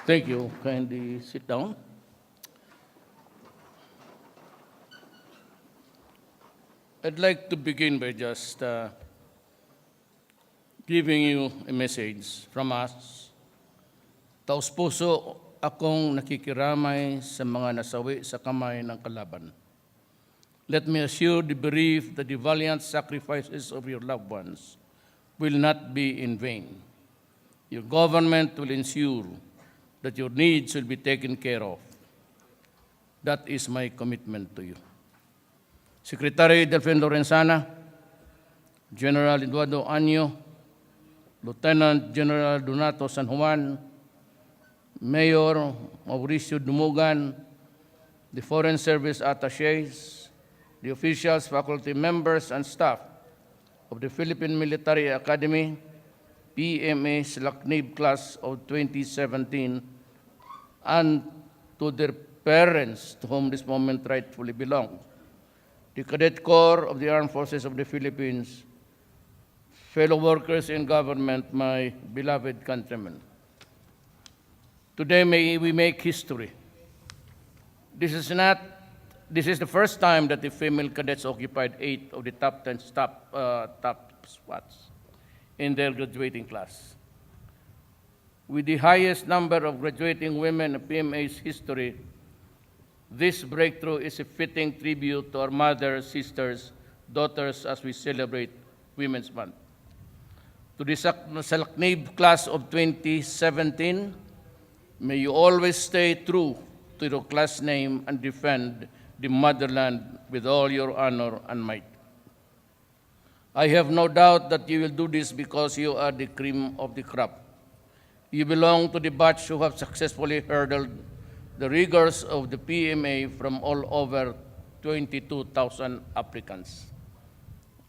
Thank you. Kindly sit down. I'd like to begin by just giving you a message from us. Taos puso akong nakikiramay sa mga nasawi sa kamay ng kalaban. Let me assure the bereaved that the valiant sacrifices of your loved ones will not be in vain. Your government will ensure that your needs will be taken care of. That is my commitment to you. Secretary Delfin Lorenzana, General Eduardo Año, Lieutenant General Donato San Juan, Mayor Mauricio Dumugan, the Foreign Service Attachés, the officials, faculty members, and staff of the Philippine Military Academy, PMA Salaknib class of 2017, and to their parents to whom this moment rightfully belongs, the Cadet Corps of the Armed Forces of the Philippines, fellow workers in government, my beloved countrymen. Today we make history. This is the first time that the female cadets occupied 8 of the top 10 top spots in their graduating class. With the highest number of graduating women in PMA's history, this breakthrough is a fitting tribute to our mothers, sisters, daughters as we celebrate Women's Month. To the Salaknib class of 2017, may you always stay true to your class name and defend the motherland with all your honor and might. I have no doubt that you will do this because you are the cream of the crop. You belong to the batch who have successfully hurdled the rigors of the PMA from all over 22,000 applicants.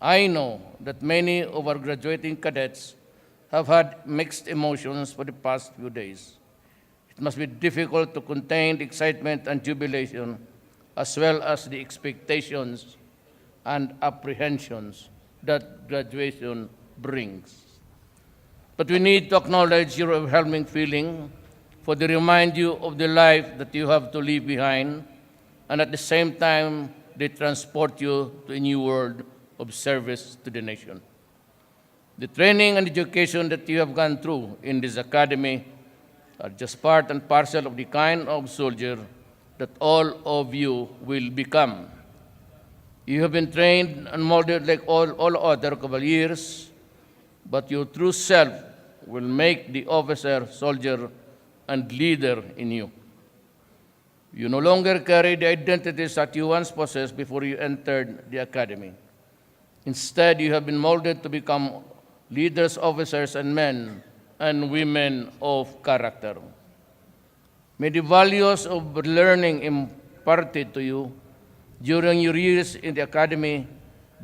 I know that many of our graduating cadets have had mixed emotions for the past few days. It must be difficult to contain the excitement and jubilation, as well as the expectations and apprehensions that graduation brings. But we need to acknowledge your overwhelming feeling, for they remind you of the life that you have to leave behind, and at the same time, they transport you to a new world of service to the nation. The training and education that you have gone through in this academy are just part and parcel of the kind of soldier that all of you will become. You have been trained and molded like all other cavaliers, but your true self will make the officer, soldier, and leader in you. You no longer carry the identities that you once possessed before you entered the academy. Instead, you have been molded to become leaders, officers, and men and women of character. May the values of learning imparted to you during your years in the academy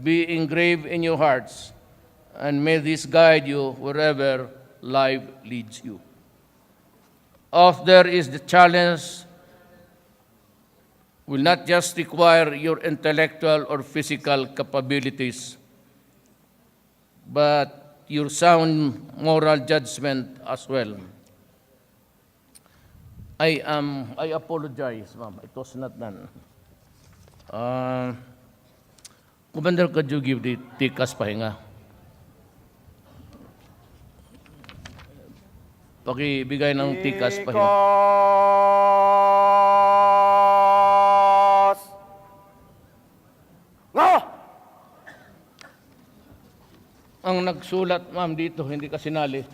be engraved in your hearts, and may this guide you wherever life leads you. Off there is the challenge will not just require your intellectual or physical capabilities, but your sound moral judgment as well. I apologize, ma'am. It was not done. Commander, could you give the tikas pahinga? Pakibigay ng tikas pahinga. Tikas! Nga! Ang nagsulat, ma'am, dito, hindi ka sinali.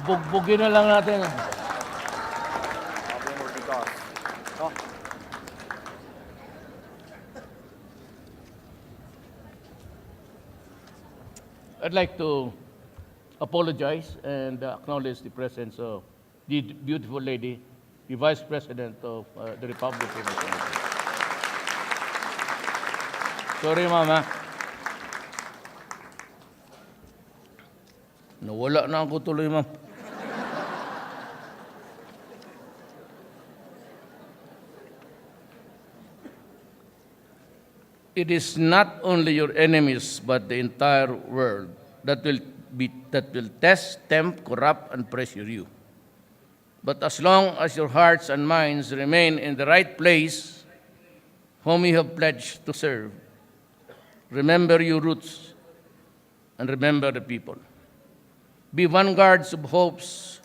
Bugbugin na lang natin. Sabi mo, tikas. No? I'd like to apologize and acknowledge the presence of the beautiful lady, the Vice President of the Republic of the Philippines. Sorry, Mama. Nawala na ako tuloy, Ma'am. It is not only your enemies, but the entire world that will test, tempt, corrupt, and pressure you. But as long as your hearts and minds remain in the right place, whom you have pledged to serve, remember your roots and remember the people. Be vanguards of hopes,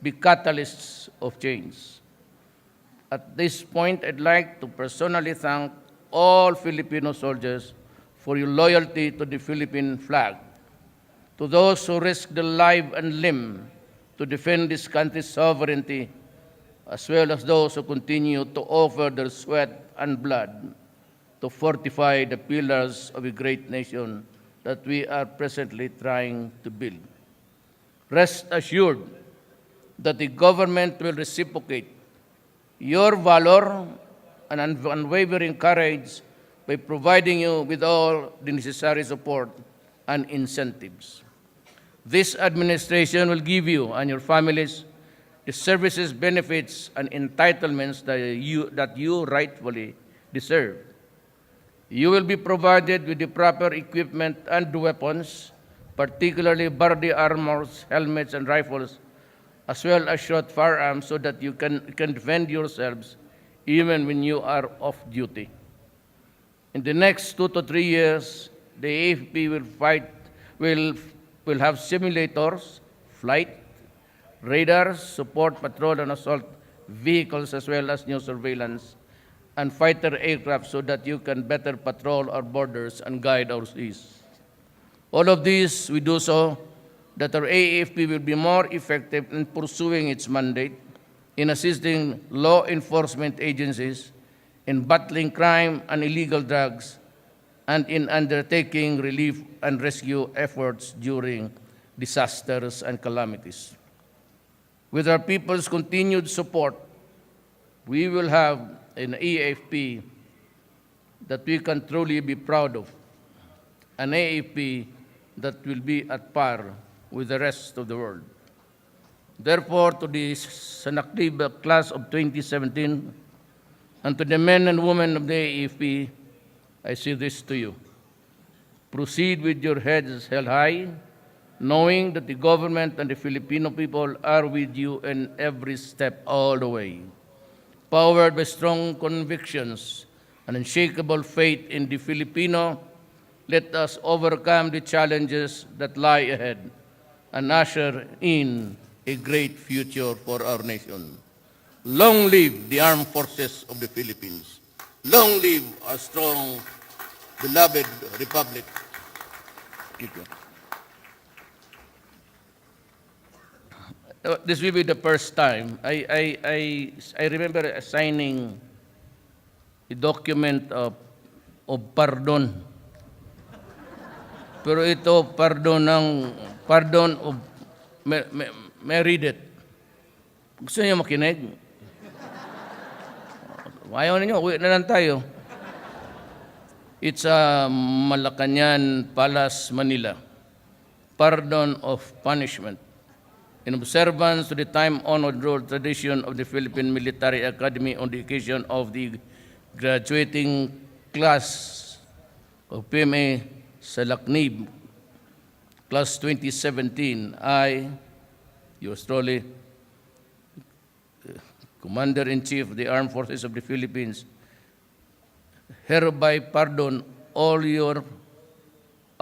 be catalysts of change. At this point, I'd like to personally thank all Filipino soldiers for your loyalty to the Philippine flag, to those who risk their life and limb to defend this country's sovereignty, as well as those who continue to offer their sweat and blood to fortify the pillars of a great nation that we are presently trying to build. Rest assured that the government will reciprocate your valor and unwavering courage by providing you with all the necessary support and incentives. This administration will give you and your families the services, benefits, and entitlements that you rightfully deserve. You will be provided with the proper equipment and weapons, particularly body armors, helmets, and rifles, as well as short firearms so that you can defend yourselves even when you are off duty. In the next 2 to 3 years, the AFP will have simulators, flight, radars, support patrol and assault vehicles, as well as new surveillance and fighter aircraft so that you can better patrol our borders and guide our seas. All of this we do so that our AFP will be more effective in pursuing its mandate, in assisting law enforcement agencies, in battling crime and illegal drugs, and in undertaking relief and rescue efforts during disasters and calamities. With our people's continued support, we will have an AFP that we can truly be proud of, an AFP that will be at par with the rest of the world. Therefore, to the Salaknib class of 2017 and to the men and women of the AFP, I say this to you. Proceed with your heads held high, knowing that the government and the Filipino people are with you in every step all the way. Powered by strong convictions and unshakable faith in the Filipino, let us overcome the challenges that lie ahead and usher in a great future for our nation. Long live the armed forces of the Philippines. Long live our strong, beloved republic. Thank you. This will be the first time. I remember signing a document of pardon. Pero ito, pardon of, may read it. Gusto niyo makinig? Ayaw ninyo, uwi na lang tayo. It's a Malacanang Palace, Manila. Pardon of punishment. In observance to the time-honored rule tradition of the Philippine Military Academy on the occasion of the graduating class of PMA Salaknib, class 2017, I, yours truly, Commander-in-Chief of the Armed Forces of the Philippines, hereby pardon all your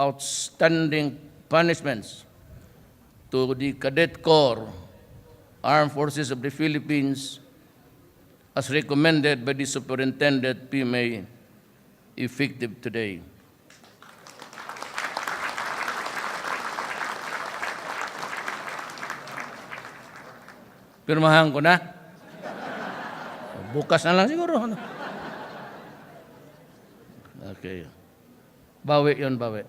outstanding punishments to the Cadet Corps, Armed Forces of the Philippines, as recommended by the Superintendent PMA, effective today. Pirmahan ko na. Bukas na lang siguro. Okay. Bawi yun, bawi.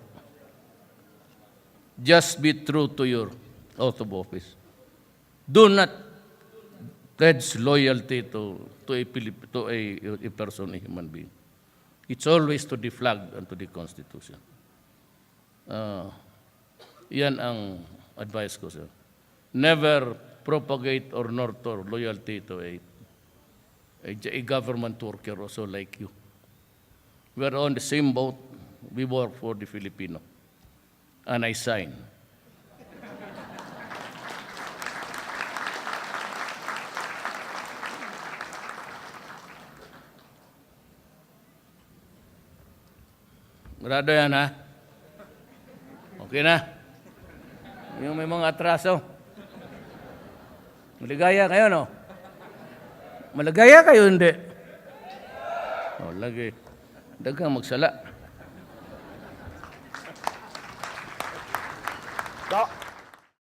Just be true to your oath of office. Do not pledge loyalty to a person, a human being. It's always to the flag and to the Constitution. Yan ang advice ko, sir. Never propagate or nurture loyalty to a government worker also like you. We are on the same boat. We work for the Filipino. And I sign. Sigurado yan, ha? Okay na? Yung may mga atraso. Maligaya kayo, no? Maligaya kayo, hindi? O, lagi. Daghang magsala. Go.